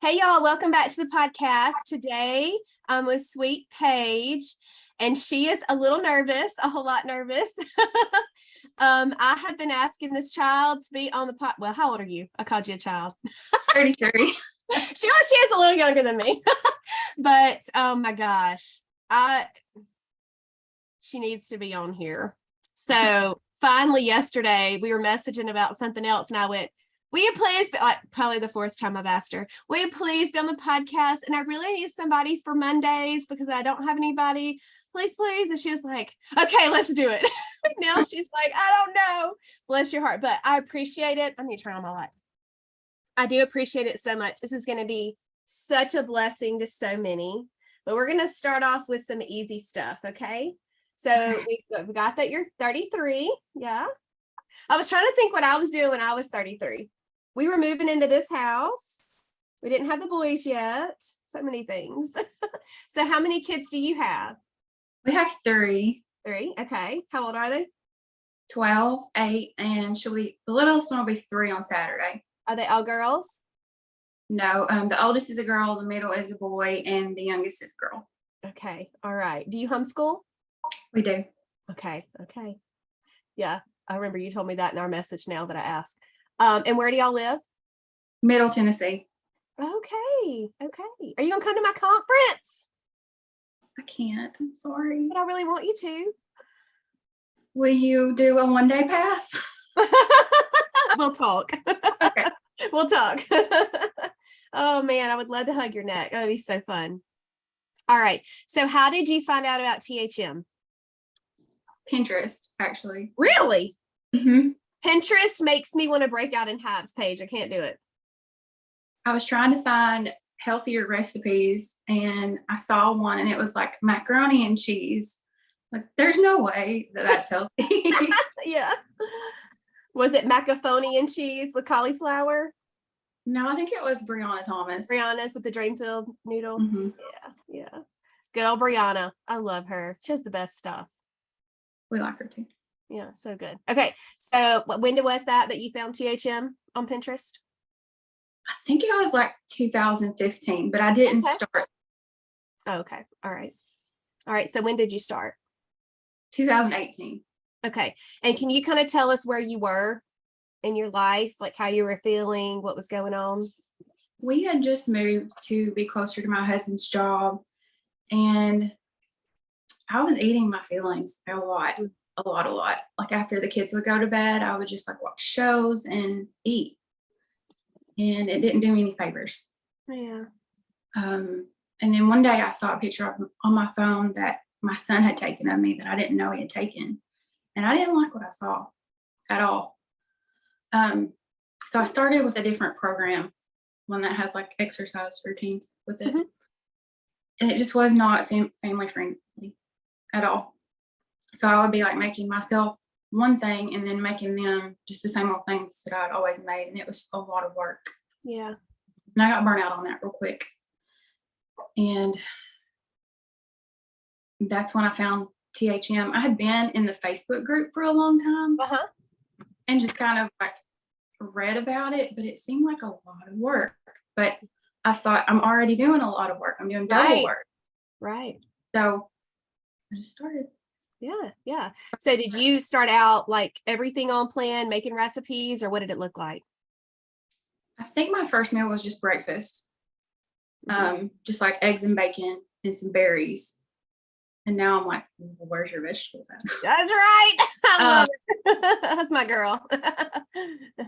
Hey y'all, welcome back to the podcast. Today I'm with sweet Paige, and she is a little nervous, a whole lot nervous. I have been asking this child to be on the pod. Well, how old are you? I called you a child. 33. She is a little younger than me. But oh my gosh, she needs to be on here. So finally yesterday we were messaging about something else, and I went, will you please be, like, probably the fourth time I've asked her, will you please be on the podcast? And I really need somebody for Mondays because I don't have anybody. Please. And she was like, okay, let's do it. Now she's like, I don't know. Bless your heart. But I appreciate it. I need to turn on my light. I do appreciate it so much. This is going to be such a blessing to so many. But we're going to start off with some easy stuff, okay? So we got that you're 33. Yeah. I was trying to think what I was doing when I was 33. We were moving into this house. We didn't have the boys yet. So many things. So how many kids do you have? We have three. Three. Okay. How old are they? 12, 8, and the littlest one will be 3 on Saturday. Are they all girls? No, the oldest is a girl, the middle is a boy, and the youngest is a girl. Okay. All right. Do you homeschool? We do. Okay. Yeah. I remember you told me that in our message now that I asked. And where do y'all live? Middle Tennessee. Okay. Are you gonna come to my conference? I can't. I'm sorry. But I really want you to. Will you do a one-day pass? We'll talk. Okay. We'll talk. Oh man, I would love to hug your neck. That would be so fun. All right. So how did you find out about THM? Pinterest, actually. Really? Mm-hmm. Pinterest makes me want to break out in hives, Paige. I can't do it. I was trying to find healthier recipes, and I saw one, and it was like macaroni and cheese. Like, there's no way that's healthy. Yeah. Was it macaroni and cheese with cauliflower? No, I think it was Brianna Thomas. Brianna's with the Dreamfield noodles. Mm-hmm. Yeah. Good old Brianna. I love her. She has the best stuff. We like her too. Yeah, so good. Okay, so when was that you found THM on Pinterest? I think it was like 2015, but I didn't start. Oh, okay. All right. So when did you start? 2018. Okay. And can you kind of tell us where you were in your life, like how you were feeling, what was going on? We had just moved to be closer to my husband's job, and I was eating my feelings a lot. Like after the kids would go to bed, I would just like watch shows and eat. And it didn't do me any favors. Yeah. And then one day I saw a picture on my phone that my son had taken of me that I didn't know he had taken. And I didn't like what I saw at all. So I started with a different program, one that has like exercise routines with it. Mm-hmm. And it just was not family friendly at all. So I would be like making myself one thing and then making them just the same old things that I'd always made. And it was a lot of work. Yeah. And I got burnt out on that real quick. And that's when I found THM. I had been in the Facebook group for a long time. Uh-huh. And just kind of like read about it, but it seemed like a lot of work. But I thought, I'm already doing a lot of work. I'm doing double work. Right. So I just started. Yeah. So did you start out like everything on plan, making recipes, or what did it look like? I think my first meal was just breakfast. Just like eggs and bacon and some berries. And now I'm like, well, where's your vegetables at? That's right. I love it. That's my girl.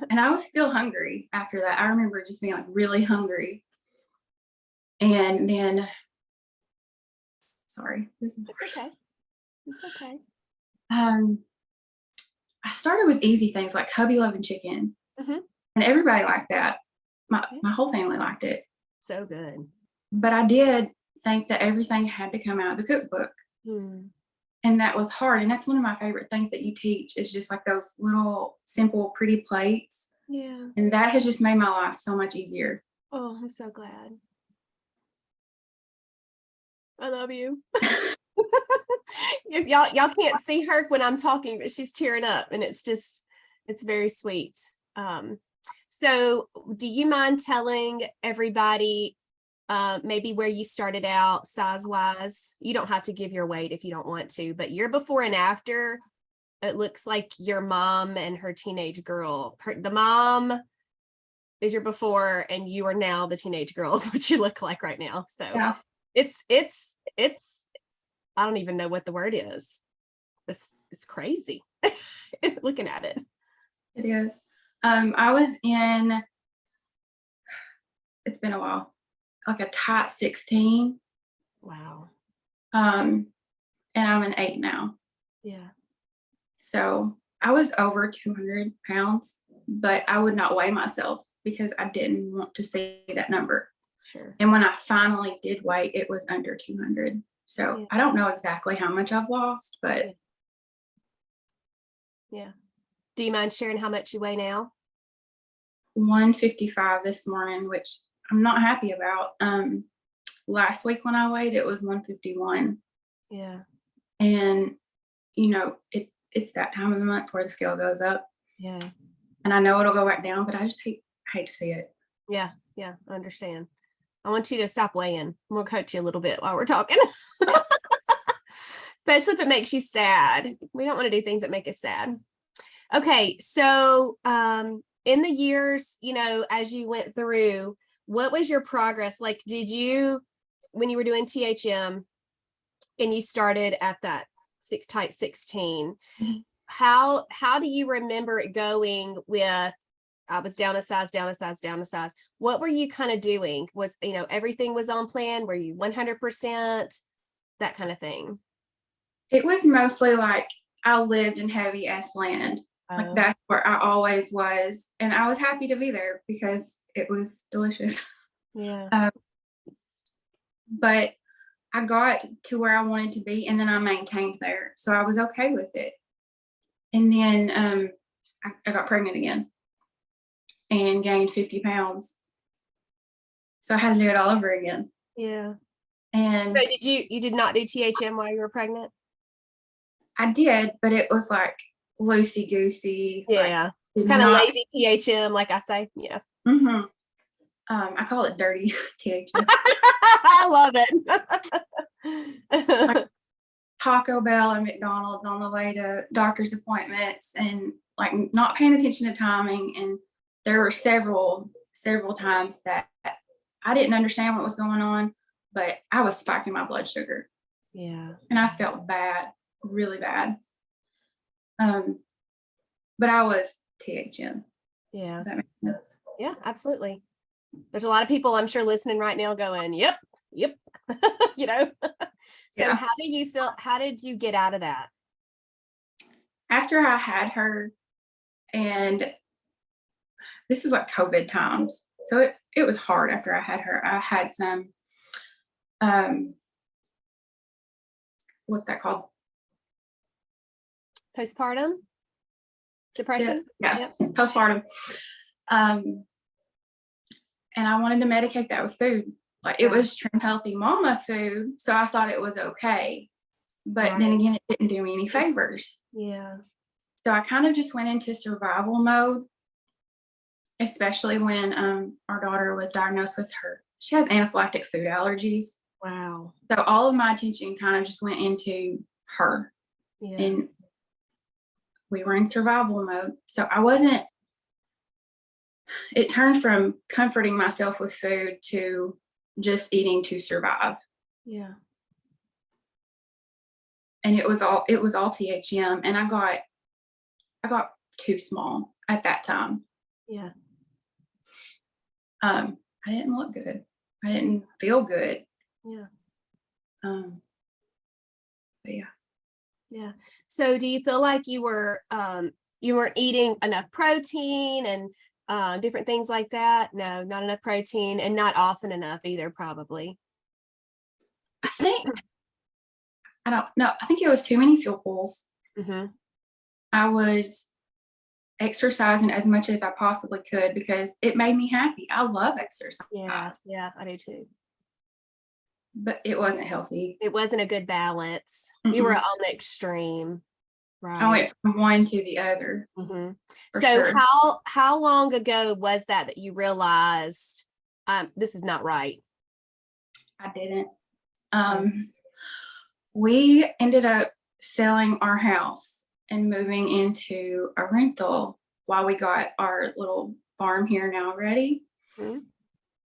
And I was still hungry after that. I remember just being like really hungry. And then, sorry, this is okay. It's okay. I started with easy things like hubby loving chicken. Mm-hmm. And everybody liked that. My whole family liked it. So good. But I did think that everything had to come out of the cookbook. And that was hard. And that's one of my favorite things that you teach is just like those little simple, pretty plates. Yeah. And that has just made my life so much easier. Oh, I'm so glad. I love you. If y'all can't see her when I'm talking, but she's tearing up, and it's very sweet. So do you mind telling everybody maybe where you started out size wise? You don't have to give your weight if you don't want to, but your before and after, it looks like your mom and her teenage girl. The mom is your before and you are now the teenage girl is what you look like right now. So Yeah. it's I don't even know what the word is. It's crazy looking at it. It is. I was in, it's been a while, like a tight 16. Wow. And I'm an 8 now. Yeah. So I was over 200 pounds, but I would not weigh myself because I didn't want to see that number. Sure. And when I finally did weigh, it was under 200. So Yeah. I don't know exactly how much I've lost, but yeah. Do you mind sharing how much you weigh now? 155 this morning, which I'm not happy about. Last week when I weighed, it was 151. Yeah. And you know, it's that time of the month where the scale goes up. Yeah. And I know it'll go back down, but I just hate to see it. Yeah. Yeah. I understand. I want you to stop weighing. We'll coach you a little bit while we're talking. Especially if it makes you sad. We don't want to do things that make us sad. Okay. So in the years, you know, as you went through, what was your progress? Like, did you, when you were doing THM and you started at that tight 16, Mhm. how do you remember it going with, I was down a size, down a size, down a size. What were you kind of doing? Was, you know, everything was on plan? Were you 100%? That kind of thing? It was mostly like I lived in heavy S land. Like Oh, that's where I always was. And I was happy to be there because it was delicious. yeah. But I got to where I wanted to be and then I maintained there. So I was okay with it. And then I got pregnant again and gained 50 pounds. So I had to do it all over again. Yeah. And So you did not do THM while you were pregnant? I did, but it was like loosey goosey. Yeah. Like, Kind of not, lazy THM, like I say. Yeah. mm-hmm. I call it dirty THM. I love it. Like Taco Bell and McDonald's on the way to doctor's appointments and like not paying attention to timing. And there were several times that I didn't understand what was going on, but I was spiking my blood sugar. Yeah. And I felt bad, really bad. But I was THM. Yeah. Does that make sense? Yeah, absolutely. There's a lot of people I'm sure listening right now going, yep. You know. So Yeah. how did you get out of that? After I had her, and this is like COVID times. So it was hard after I had her. I had some what's that called? Postpartum depression? Yeah. Yep. Postpartum. And I wanted to medicate that with food. Like it was Trim Healthy Mama food. So I thought it was okay. But then again, it didn't do me any favors. Yeah. So I kind of just went into survival mode, especially when our daughter was diagnosed with she has anaphylactic food allergies. Wow. So all of my attention kind of just went into her. Yeah. And we were in survival mode. So it turned from comforting myself with food to just eating to survive. Yeah. And it was all THM. And I got too small at that time. Yeah. I didn't look good. I didn't feel good. Yeah. But yeah. Yeah. So do you feel like you weren't eating enough protein and different things like that? No, not enough protein and not often enough either, probably. I think it was too many fuel pools. Mm-hmm. I was exercising as much as I possibly could because it made me happy. I love exercise. Yeah, I do too. But it wasn't healthy. It wasn't a good balance. Mm-mm. You were on the extreme. I went from one to the other. Mm-hmm. For So sure. how long ago was that you realized this is not right? I didn't. We ended up selling our house and moving into a rental while we got our little farm here now ready. Mm-hmm.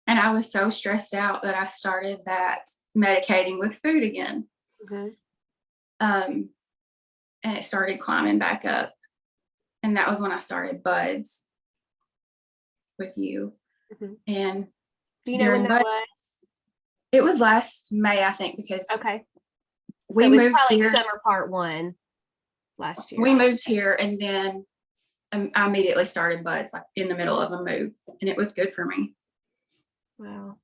And I was so stressed out that I started that medicating with food again. Mm-hmm. And it started climbing back up. And that was when I started buds with you. Mm-hmm. And do you know when that was? It was last May, I think, because okay. We so it was moved probably here. Summer part 1 last year. We moved here, and then I immediately started buds like in the middle of a move, and it was good for me. Wow.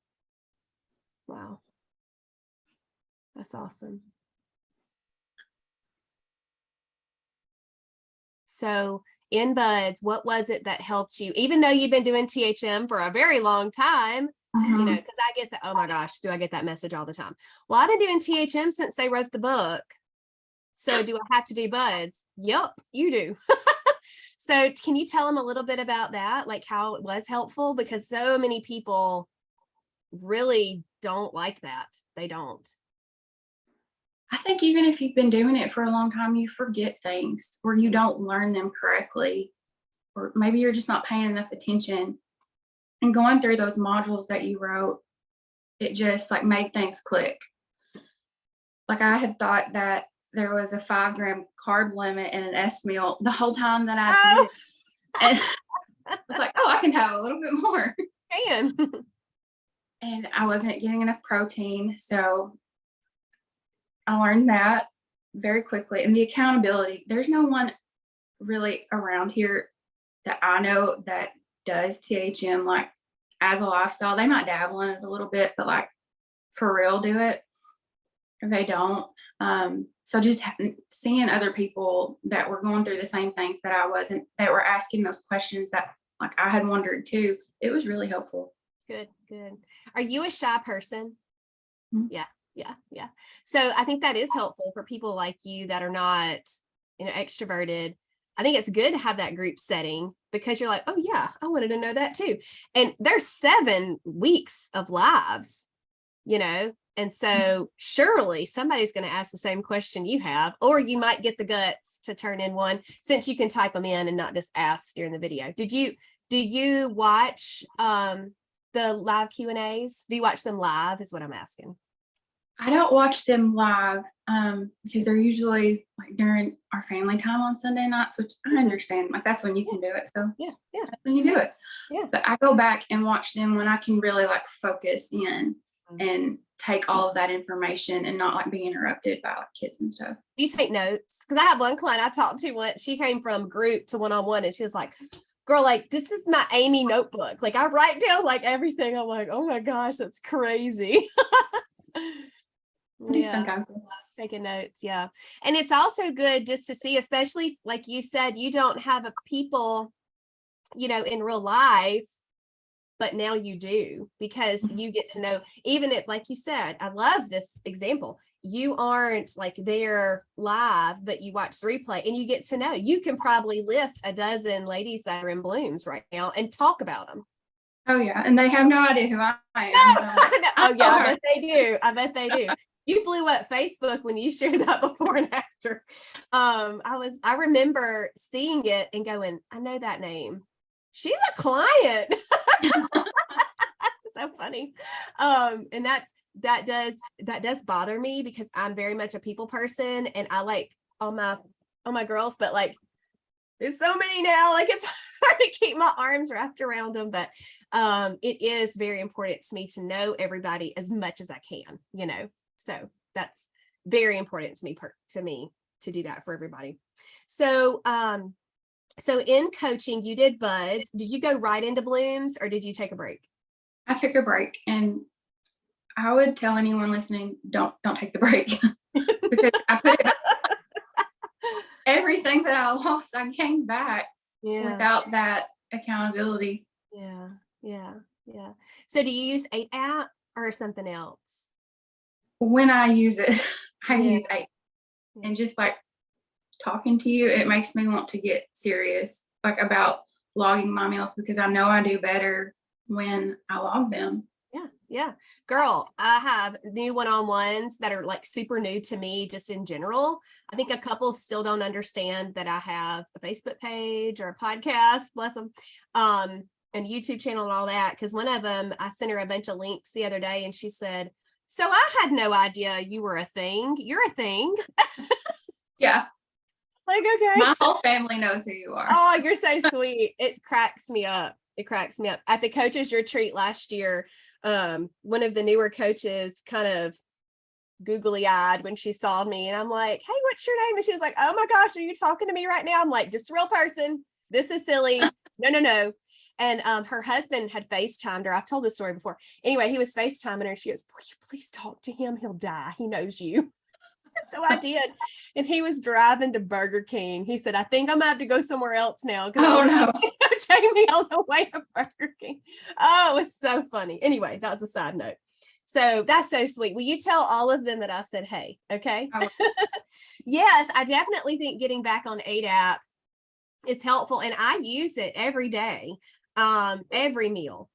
That's awesome. So in buds, what was it that helped you, even though you've been doing THM for a very long time? You know, because I get the, oh my gosh, do I get that message all the time? Well, I've been doing THM since they wrote the book. So do I have to do buds? Yep, you do. So can you tell them a little bit about that? Like how it was helpful? Because so many people really don't like that. They don't. I think even if you've been doing it for a long time, you forget things or you don't learn them correctly, or maybe you're just not paying enough attention. And going through those modules that you wrote, it just like made things click. Like I had thought that there was a 5-gram carb limit in an S meal the whole time that I did it. And I was like, oh, I can have a little bit more. And I wasn't getting enough protein. So I learned that very quickly. And the accountability, there's no one really around here that I know that does THM like as a lifestyle. They might dabble in it a little bit, but like for real do it. They don't. So just seeing other people that were going through the same things that I was and that were asking those questions that like I had wondered too, it was really helpful. Good. Are you a shy person? Mm-hmm. Yeah. So I think that is helpful for people like you that are not, extroverted. I think it's good to have that group setting because you're like, oh yeah, I wanted to know that too. And there's 7 weeks of lives, and so surely somebody's going to ask the same question you have, or you might get the guts to turn in one since you can type them in and not just ask during the video. Do you watch the live Q&As? Do you watch them live is what I'm asking. I don't watch them live because they're usually like during our family time on Sunday nights, which I understand. Like that's when you can do it. So yeah, that's when you do it. Yeah. But I go back and watch them when I can really like focus in and take all of that information and not like be interrupted by like kids and stuff. You take notes? Because I have one client I talked to once. She came from group to one-on-one and she was like, girl, like this is my Amy notebook. Like I write down like everything. I'm like, oh my gosh, that's crazy. I do sometimes. Taking notes, yeah. And it's also good just to see, especially like you said, you don't have a people, in real life, but now you do because you get to know, even if, like you said, I love this example. You aren't like there live, but you watch the replay and you get to know. You can probably list a dozen ladies that are in blooms right now and talk about them. Oh yeah, and they have no idea who I am. No. Oh yeah, I bet they do. You blew up Facebook when you shared that before and after. I remember seeing it and going, I know that name. She's a client. So funny. And that does bother me because I'm very much a people person and I like all my girls, but like there's so many now, like it's hard to keep my arms wrapped around them. But it is very important to me to know everybody as much as I can, So that's very important to me to do that for everybody. So in coaching, you did buds. Did you go right into blooms or did you take a break? I took a break, and I would tell anyone listening, don't take the break because I put everything that I lost, I came back without that accountability. Yeah. So do you use 8 app or something else? When I use it, I use 8 and just like talking to you, it makes me want to get serious, like about logging my meals, because I know I do better when I log them. Yeah. Girl, I have new one-on-ones that are like super new to me just in general. I think a couple still don't understand that I have a Facebook page or a podcast, bless them, and YouTube channel and all that. Because one of them, I sent her a bunch of links the other day and she said, so I had no idea you were a thing. You're a thing. Yeah. Like, okay. My whole family knows who you are. Oh, you're so sweet. It cracks me up. At the coaches retreat last year, one of the newer coaches kind of googly-eyed when she saw me, and I'm like, hey, what's your name? And she was like, oh my gosh, are you talking to me right now? I'm like, just a real person. This is silly. No. And her husband had FaceTimed her. I've told this story before. Anyway, he was FaceTiming her. She goes, will you please talk to him? He'll die. He knows you. So I did. And he was driving to Burger King. He said, I think I'm gonna have to go somewhere else now. Oh no. Jamie on the way to Burger King. Oh, it's so funny. Anyway, that was a side note. So that's so sweet. Will you tell all of them that I said, hey, okay? Yes, I definitely think getting back on ADAP is helpful. And I use it every day, every meal.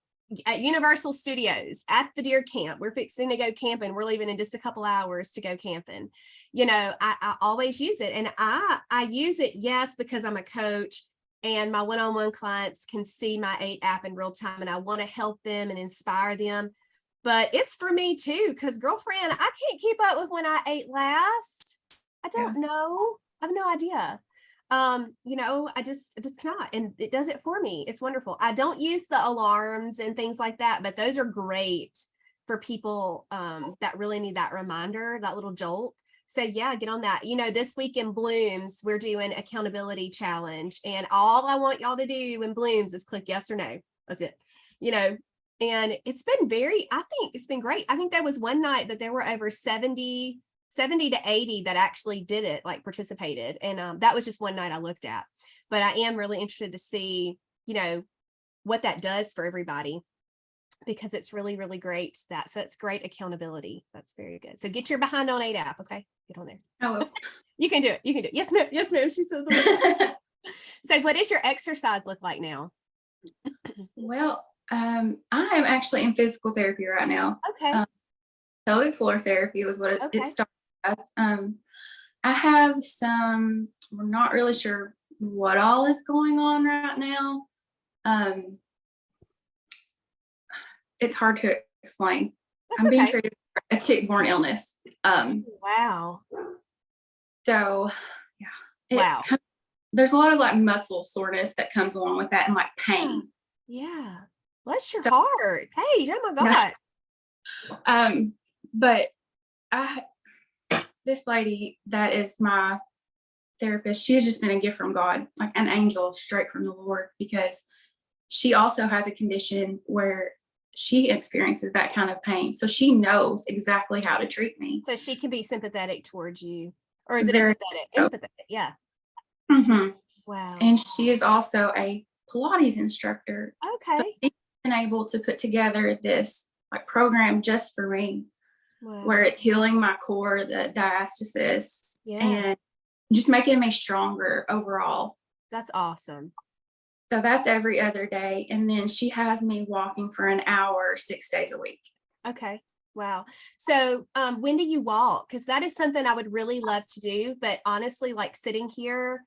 At Universal Studios, at the deer camp, we're fixing to go camping. We're leaving in just a couple hours to go camping. You know, I always use it, and I use it, yes, because I'm a coach and my one-on-one clients can see my 8 app in real time, and I want to help them and inspire them. But it's for me too, because girlfriend, I can't keep up with when I ate last. I don't know. I have no idea. You know, I just cannot, and it does it for me. It's wonderful. I don't use the alarms and things like that, but those are great for people that really need that reminder, that little jolt. So yeah, get on that. You know, this week in Blooms, we're doing accountability challenge, and all I want y'all to do in Blooms is click yes or no. That's it. You know, and it's been I think it's been great. I think there was one night that there were over 70 to 80 that actually did it, like participated. And that was just one night I looked at, but I am really interested to see, you know, what that does for everybody, because it's really, really great. So it's great accountability. That's very good. So get your behind on ADAP. Okay. Get on there. Oh, you can do it. You can do it. Yes, ma'am. Yes, ma'am. She says. So what does your exercise look like now? well, I am actually in physical therapy right now. Okay. Pelvic floor therapy was what Okay. it started as. I have we're not really sure what all is going on right now. It's hard to explain. That's I'm being okay. treated for a tick-borne illness. Wow. So yeah. Wow. There's a lot of like muscle soreness that comes along with that, and like pain. Yeah. Bless your heart. Paige, oh my God. Yeah. But this lady that is my therapist, she has just been a gift from God, like an angel straight from the Lord, because she also has a condition where she experiences that kind of pain. So she knows exactly how to treat me. So she can be sympathetic towards you. Or is it Very empathetic? Empathetic, yeah. Mm-hmm. Wow. And she is also a Pilates instructor. Okay. So she's been able to put together this like program just for me. Wow. Where it's healing my core, the diastasis, Yes. and just making me stronger overall. That's awesome. So that's every other day. And then she has me walking for an hour, 6 days a week. Okay. Wow. So when do you walk? Because that is something I would really love to do. But honestly, like sitting here,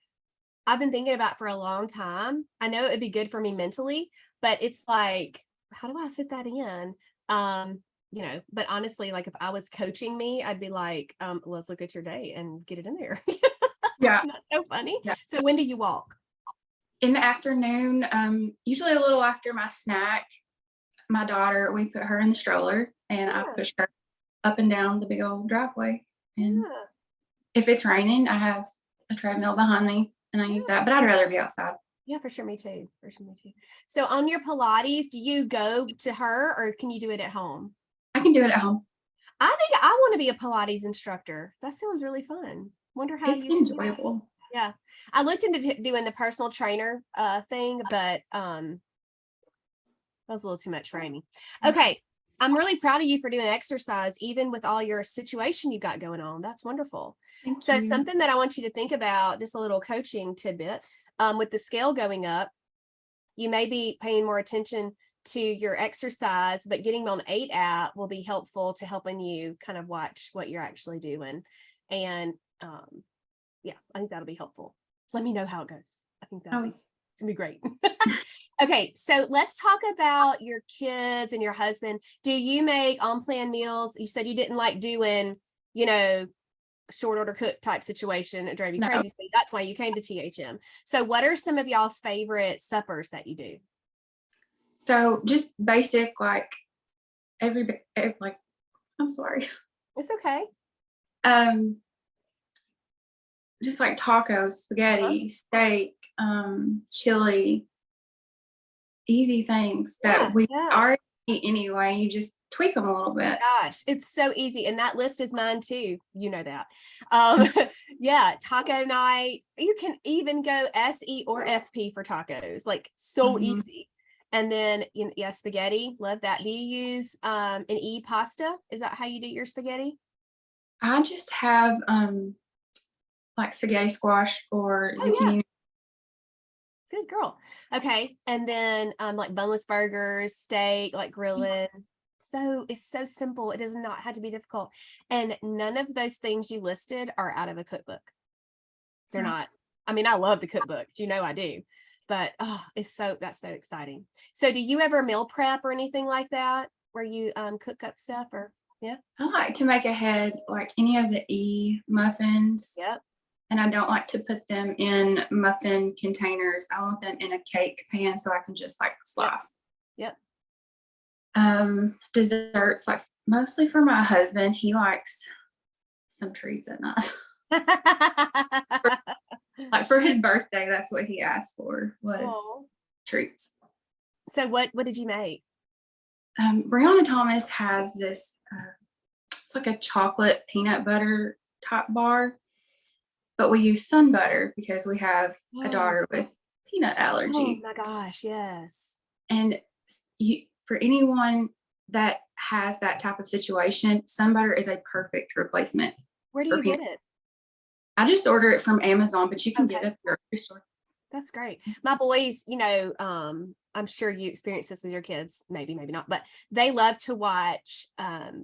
I've been thinking about for a long time. I know it'd be good for me mentally, but it's like, how do I fit that in? You know, but honestly, like if I was coaching me, I'd be like, let's look at your day and get it in there. Yeah. Not so funny. Yeah. So when do you walk? In the afternoon, usually a little after my snack. My daughter, we put her in the stroller and I push her up and down the big old driveway. And if it's raining, I have a treadmill behind me and I use that, but I'd rather be outside. Yeah, for sure. Me too. For sure. Me too. So on your Pilates, do you go to her or can you do it at home? I can do it at home. I think I want to be a Pilates instructor. That sounds really fun. Wonder how It's enjoyable. Yeah. I looked into doing the personal trainer thing, but that was a little too much for Amy. Okay. I'm really proud of you for doing exercise, even with all your situation you got going on. That's wonderful. Thank So you. something that I want you to think about, just a little coaching tidbit, with the scale going up, you may be paying more attention to your exercise, but getting on 8 app will be helpful to helping you kind of watch what you're actually doing. And yeah, I think that'll be helpful. Let me know how it goes. I think it's gonna be great. Okay, so let's talk about your kids and your husband. Do you make on-plan meals? You said you didn't like doing, short order cook type situation. It drove you crazy. So that's why you came to THM. So what are some of y'all's favorite suppers that you do? So just basic, like I'm sorry. It's okay. Just like tacos, spaghetti, steak, chili, easy things that we already eat anyway. You just tweak them a little bit. Gosh, it's so easy. And that list is mine too. You know that. Yeah, taco night. You can even go SE or FP for tacos, like so easy. And then, spaghetti. Love that. Do you use an E pasta? Is that how you do your spaghetti? I just have like spaghetti squash or zucchini. Yeah. Good girl. Okay. And then like boneless burgers, steak, like grilling. So it's so simple. It does not have to be difficult. And none of those things you listed are out of a cookbook. They're not. I mean, I love the cookbook. I do. But that's so exciting. So do you ever meal prep or anything like that where you cook up stuff or yeah? I like to make ahead like any of the E muffins. Yep. And I don't like to put them in muffin containers. I want them in a cake pan so I can just like slice. Yep. Desserts, like mostly for my husband. He likes some treats at night. Like for his birthday, that's what he asked for was treats. So what did you make? Brianna Thomas has this, it's like a chocolate peanut butter top bar, but we use sun butter because we have a daughter with peanut allergy. Oh my gosh, yes. And for anyone that has that type of situation, sun butter is a perfect replacement. Where do you get it? I just order it from Amazon, but you can get it at the grocery store. That's great. My boys, I'm sure you experience this with your kids, maybe not, but they love to watch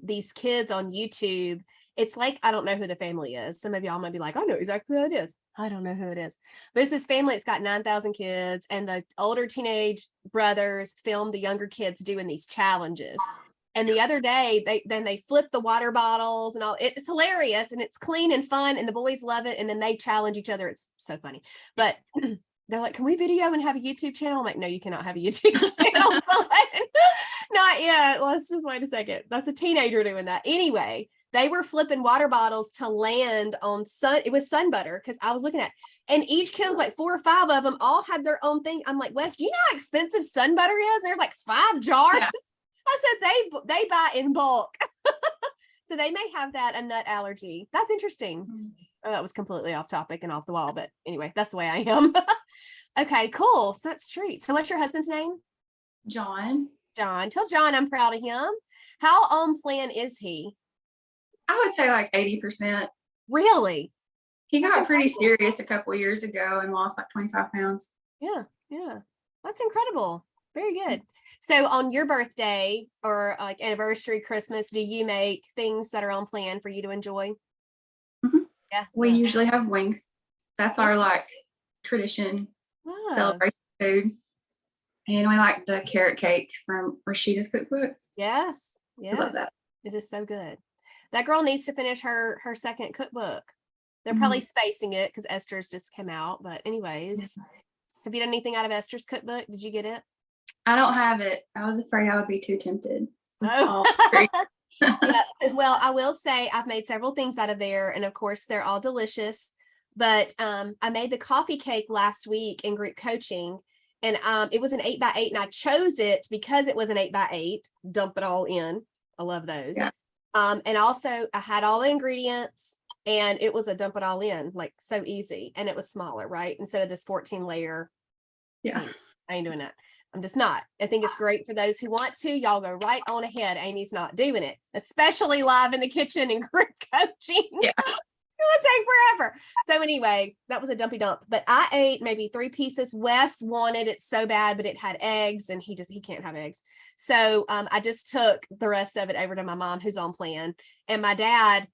these kids on YouTube. It's like, I don't know who the family is. Some of y'all might be like, I know exactly who it is. I don't know who it is. But it's this family. It's got 9,000 kids, and the older teenage brothers film the younger kids doing these challenges. And the other day, they flip the water bottles and all. It's hilarious and it's clean and fun, and the boys love it. And then they challenge each other. It's so funny. But they're like, can we video and have a YouTube channel? I'm like, no, you cannot have a YouTube channel. Not yet. Let's just wait a second. That's a teenager doing that. Anyway, they were flipping water bottles to land on it was sun butter, because I was looking at, and each kid was like 4 or 5 of them all had their own thing. I'm like, Wes, do you know how expensive sun butter is? There's like 5 jars. Yeah. I said they buy in bulk. So they may have a nut allergy. That's interesting. Oh, that was completely off topic and off the wall, but anyway, that's the way I am. Okay, cool. So that's treat. So what's your husband's name? John. Tell John I'm proud of him. How on plan is he? I would say like 80%. Really? He got pretty serious a couple of years ago and lost like 25 pounds. Yeah. That's incredible. Very good. So on your birthday or like anniversary, Christmas, do you make things that are on plan for you to enjoy? Mm-hmm. Yeah. We usually have wings. That's our like tradition celebration food. And we like the carrot cake from Rashida's cookbook. Yes. I love that. It is so good. That girl needs to finish her second cookbook. They're probably spacing it because Esther's just came out. But anyways, have you done anything out of Esther's cookbook? Did you get it? I don't have it. I was afraid I would be too tempted. Oh. Yeah. Well, I will say I've made several things out of there, and of course they're all delicious. But I made the coffee cake last week in group coaching, and it was an 8x8, and I chose it because it was an 8x8. Dump it all in. I love those. Yeah. And also I had all the ingredients, and it was a dump it all in, like so easy, and it was smaller, right? Instead of this 14 layer. Yeah, I ain't doing that. I'm just not. I think it's great for those who want to. Y'all go right on ahead. Amy's not doing it, especially live in the kitchen and group coaching. Yeah. It'll take forever. So anyway, that was a dumpy dump, but I ate maybe 3 pieces. Wes wanted it so bad, but it had eggs and he can't have eggs. So I just took the rest of it over to my mom, who's on plan, and my dad,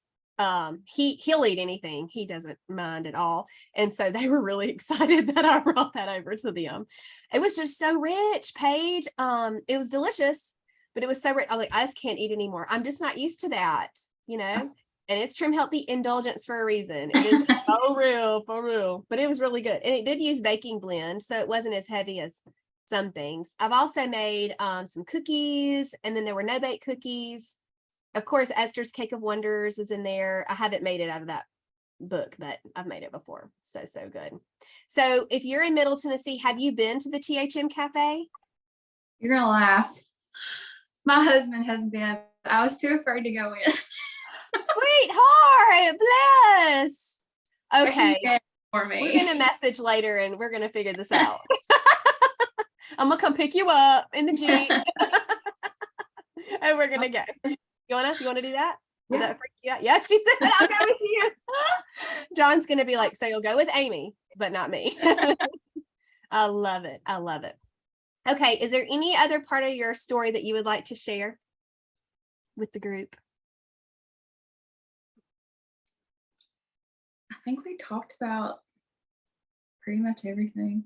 he'll eat anything. He doesn't mind at all. And so they were really excited that I brought that over to them. It was just so rich, Paige. It was delicious, but it was so rich. I was like, I just can't eat anymore. I'm just not used to that, you know? And it's Trim Healthy Indulgence for a reason. It is for real, but it was really good. And it did use baking blend, so it wasn't as heavy as some things. I've also made some cookies, and then there were no bake cookies. Of course, Esther's Cake of Wonders is in there. I haven't made it out of that book, but I've made it before. So good. So if you're in Middle Tennessee, have you been to the THM Cafe? You're gonna laugh. My husband has been. I was too afraid to go in. Sweetheart, bless. Okay. For me. We're gonna message later and we're gonna figure this out. I'm gonna come pick you up in the Jeep. And we're gonna go. You wanna do that? Would that freak you out? Yeah, she said I'll go with you. John's gonna be like, so you'll go with Amy, but not me. I love it. Okay, is there any other part of your story that you would like to share with the group? I think we talked about pretty much everything.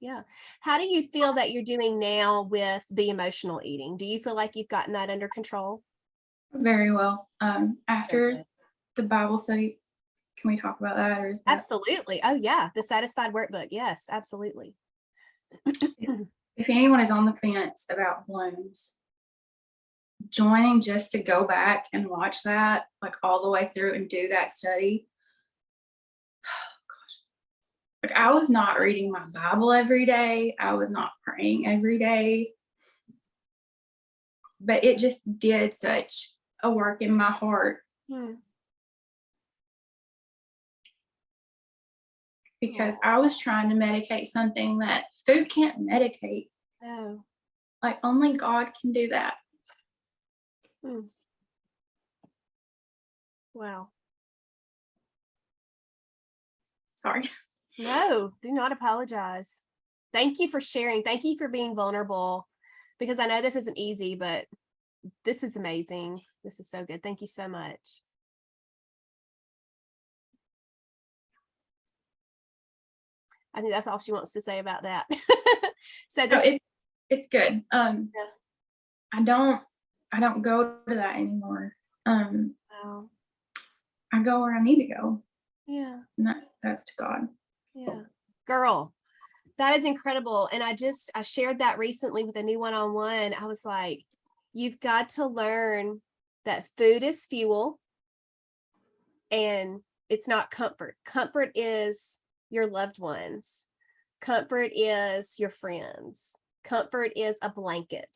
Yeah. How do you feel that you're doing now with the emotional eating? Do you feel like you've gotten that under control? Very well. After the Bible study, can we talk about that? Or is that... Absolutely. Oh yeah, the Satisfied Workbook. Yes, absolutely. If anyone is on the fence about blooms, joining just to go back and watch that like all the way through and do that study. Like I was not reading my Bible every day. I was not praying every day. But it just did such a work in my heart. Because I was trying to medicate something that food can't medicate. Oh. Like only God can do that. Wow. Sorry. No, do not apologize. Thank you for sharing. Thank you for being vulnerable, because I know this isn't easy, but this is amazing. This is so good. Thank you so much. I think that's all she wants to say about that. So it's good. I don't go to that anymore. Wow. I go where I need to go. Yeah. And that's to God. Yeah. Girl, that is incredible. And I shared that recently with a new one-on-one. I was like, you've got to learn that food is fuel and it's not comfort. Comfort is your loved ones. Comfort is your friends. Comfort is a blanket.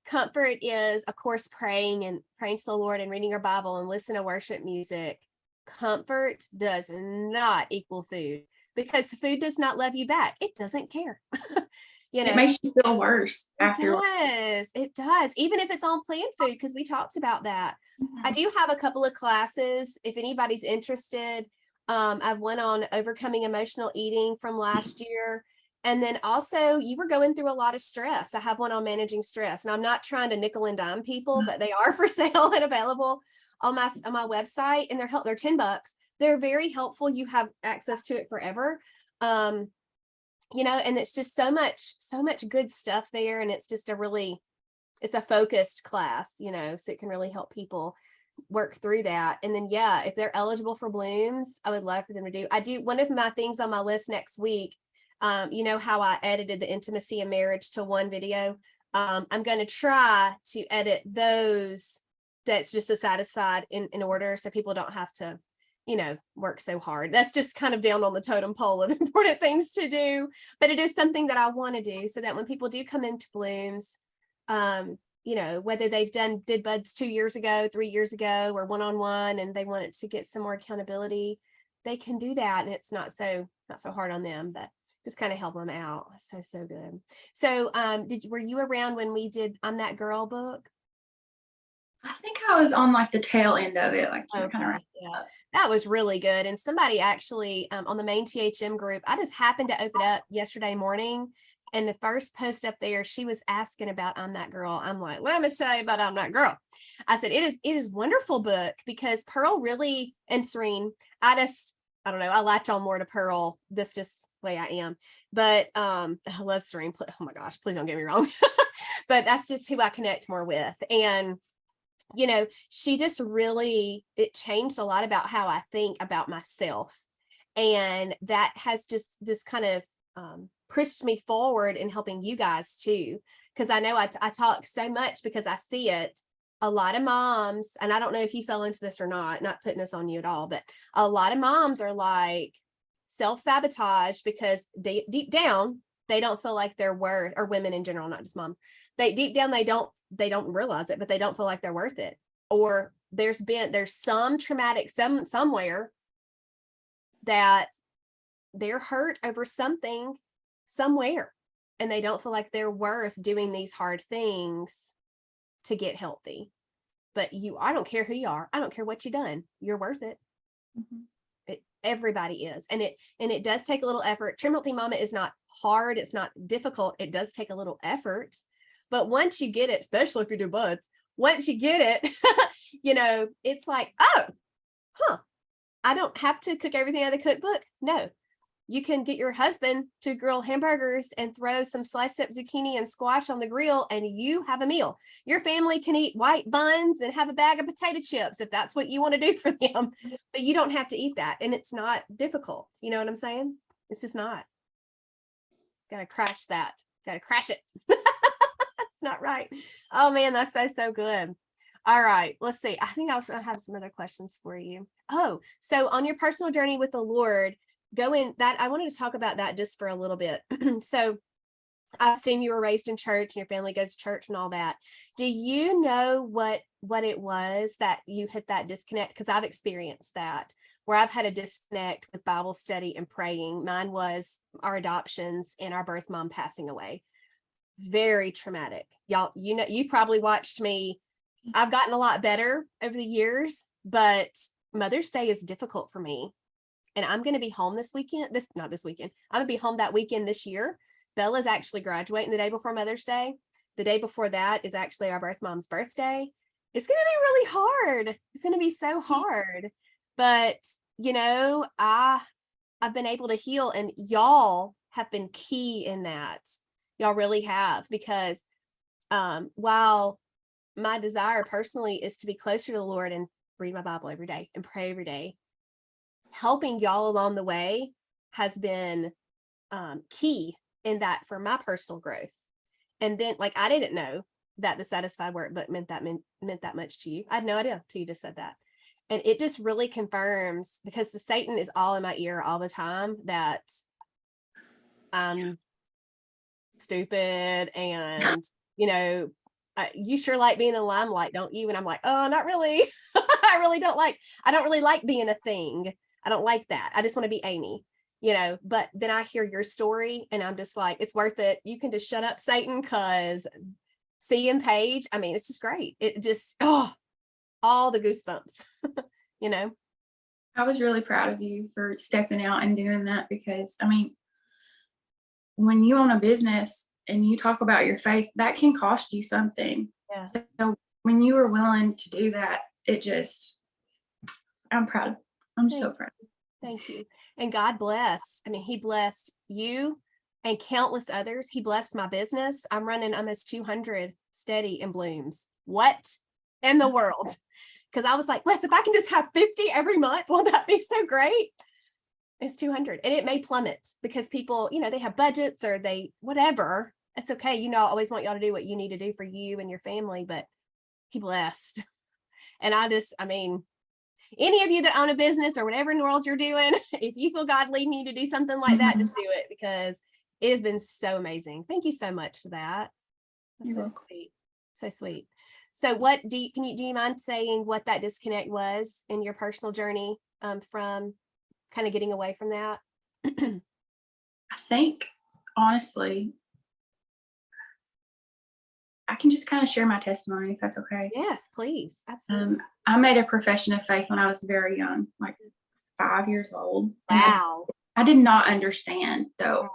Comfort is, of course, praying to the Lord and reading your Bible and listen to worship music. Comfort does not equal food, because food does not love you back. It doesn't care. It makes you feel worse after. It does. Even if it's on planned food, because we talked about that. I do have a couple of classes if anybody's interested. I've one on overcoming emotional eating from last year. And then also you were going through a lot of stress. I have one on managing stress, and I'm not trying to nickel and dime people, but they are for sale and available on my website, and they're $10. They're very helpful. You have access to it forever. And it's just so much good stuff there. And it's just it's a focused class, so it can really help people work through that. And then, if they're eligible for blooms, I would love for them to do one of my things on my list next week. How I edited the intimacy and marriage to one video. I'm going to try to edit those. That's just a satisfied in order, so people don't have to, work so hard. That's just kind of down on the totem pole of important things to do, but it is something that I want to do, so that when people do come into blooms, whether they've did buds 2 years ago, 3 years ago, or one-on-one, and they wanted to get some more accountability, they can do that, and it's not so hard on them. But just kind of help them out. So good. So were you around when we did I'm That Girl book? I think I was on like the tail end of it, like you're kind of Okay, yeah, that was really good. And somebody actually on the main THM group, I just happened to open up yesterday morning, and the first post up there, she was asking about I'm That Girl. I'm like, let me tell you about I'm That Girl. I said, it is wonderful book, because Pearl really, and Serene, I don't know, I latch on more to Pearl. This just way I am. But I love Serene. Oh my gosh, please don't get me wrong. But that's just who I connect more with. And she just really, it changed a lot about how I think about myself. And that has just kind of pushed me forward in helping you guys too. Because I know I talk so much because I see it. A lot of moms, and I don't know if you fell into this or not putting this on you at all, but a lot of moms are like self-sabotage because deep down, they don't feel like they're worth, or women in general, not just moms, deep down, they don't realize it, but they don't feel like they're worth it. Or there's some traumatic somewhere that they're hurt over something somewhere, and they don't feel like they're worth doing these hard things to get healthy. But I don't care who you are. I don't care what you've done. You're worth it. Mm-hmm. Everybody is. And it does take a little effort. Trim Healthy Mama is not hard. It's not difficult. It does take a little effort. But once you get it, especially if you do buds, once you get it, it's like, I don't have to cook everything out of the cookbook. No, you can get your husband to grill hamburgers and throw some sliced up zucchini and squash on the grill, and you have a meal. Your family can eat white buns and have a bag of potato chips if that's what you want to do for them, but you don't have to eat that. And it's not difficult. You know what I'm saying? It's just not. Got to crash that. Got to crash it. It's not right. Oh man, that's so good. All right, let's see. I think I have some other questions for you. Oh, so on your personal journey with the Lord, I wanted to talk about that just for a little bit. So I assume you were raised in church and your family goes to church and all that. Do you know what it was that you hit that disconnect? Because I've experienced that, where I've had a disconnect with Bible study and praying. Mine was our adoptions and our birth mom passing away. Very traumatic. Y'all, you probably watched me. I've gotten a lot better over the years, but Mother's Day is difficult for me. And I'm going to be home this weekend. Not this weekend. I'm going to be home that weekend this year. Bella's actually graduating the day before Mother's Day. The day before that is actually our birth mom's birthday. It's going to be really hard. It's going to be so hard. But, I've been able to heal, and y'all have been key in that. Y'all really have, because while my desire personally is to be closer to the Lord and read my Bible every day and pray every day, helping y'all along the way has been key in that for my personal growth. And then, like, I didn't know that the satisfied work book meant that much to you. I had no idea until you just said that. And it just really confirms, because the Satan is all in my ear all the time, that I'm stupid and, you sure like being in the limelight, don't you? And I'm like, oh, not really. I don't really like being a thing. I don't like that. I just want to be Amy, but then I hear your story and I'm just like, it's worth it. You can just shut up, Satan, because seeing Paige, I mean, it's just great. It just, all the goosebumps, I was really proud of you for stepping out and doing that, because, I mean, when you own a business and you talk about your faith, that can cost you something. Yeah. So when you were willing to do that, I'm proud. I'm so proud. Thank you. And God blessed. I mean, he blessed you and countless others. He blessed my business. I'm running almost 200 steady in blooms. What in the world? Because I was like, if I can just have 50 every month, won't that be so great? It's 200. And it may plummet because people, they have budgets or whatever. It's okay. I always want y'all to do what you need to do for you and your family, but he blessed. And any of you that own a business or whatever in the world you're doing, if you feel God leading you to do something like that, just do it, because it has been so amazing. Thank you so much for that. That's so sweet. So sweet. So what do you mind saying what that disconnect was in your personal journey from kind of getting away from that? I think, honestly, I can just kind of share my testimony if that's okay. Yes, please. Absolutely. I made a profession of faith when I was very young, like 5 years old. And Wow. I did not understand, though.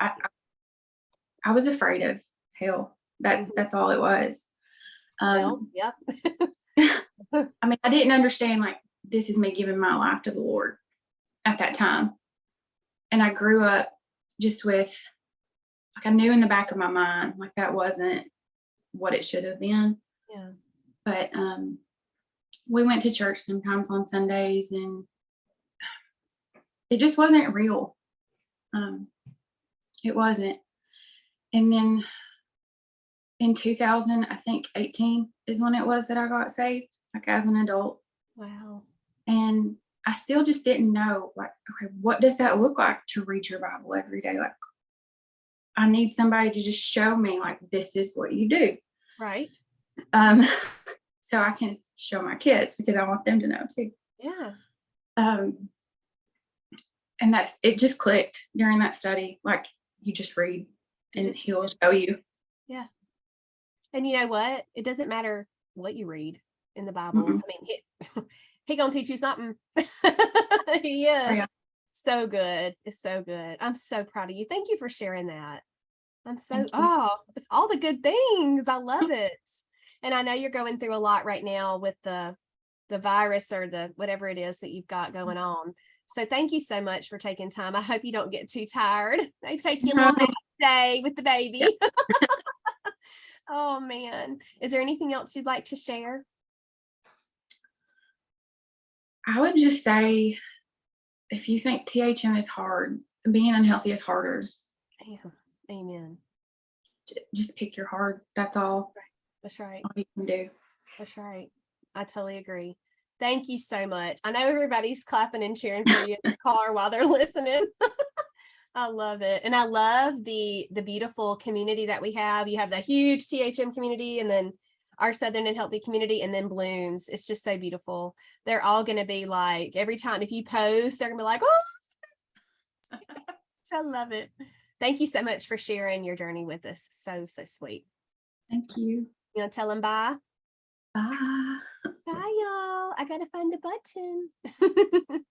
I was afraid of hell. That's all it was. Well, yep. I mean, I didn't understand, like, this is me giving my life to the Lord at that time. And I grew up just with, like, I knew in the back of my mind, like, that wasn't what it should have been. Yeah. But we went to church sometimes on Sundays, and it just wasn't real. It wasn't. And then in 2000, I think 18 is when it was that I got saved, like as an adult. Wow. And I still just didn't know, like, okay, what does that look like to read your Bible every day? Like, I need somebody to just show me, like, this is what you do. Right. So I can show my kids, because I want them to know too. Yeah. And it just clicked during that study. Like, you just read and he'll show you. Yeah. And you know what? It doesn't matter what you read in the Bible. Mm-mm. I mean, he gonna teach you something. He is. Oh, yeah. So good. It's so good. I'm so proud of you. Thank you for sharing that. Thank you. It's all the good things. I love it. And I know you're going through a lot right now with the virus or the whatever it is that you've got going on. So thank you so much for taking time. I hope you don't get too tired. They take you a little nap day with the baby. Yeah. Oh man. Is there anything else you'd like to share? I would just say, if you think THM is hard, being unhealthy is harder. Yeah. Amen. Just pick your heart. That's all. That's right. All you can do. That's right. I totally agree. Thank you so much. I know everybody's clapping and cheering for you in the car while they're listening. I love it. And I love the beautiful community that we have. You have the huge THM community, and then our Southern and Healthy community, and then Blooms. It's just so beautiful. They're all going to be like, every time if you post, they're going to be like, oh, I love it. Thank you so much for sharing your journey with us. So sweet. Thank you. You want to tell them bye? Bye. Bye, y'all. I got to find the button.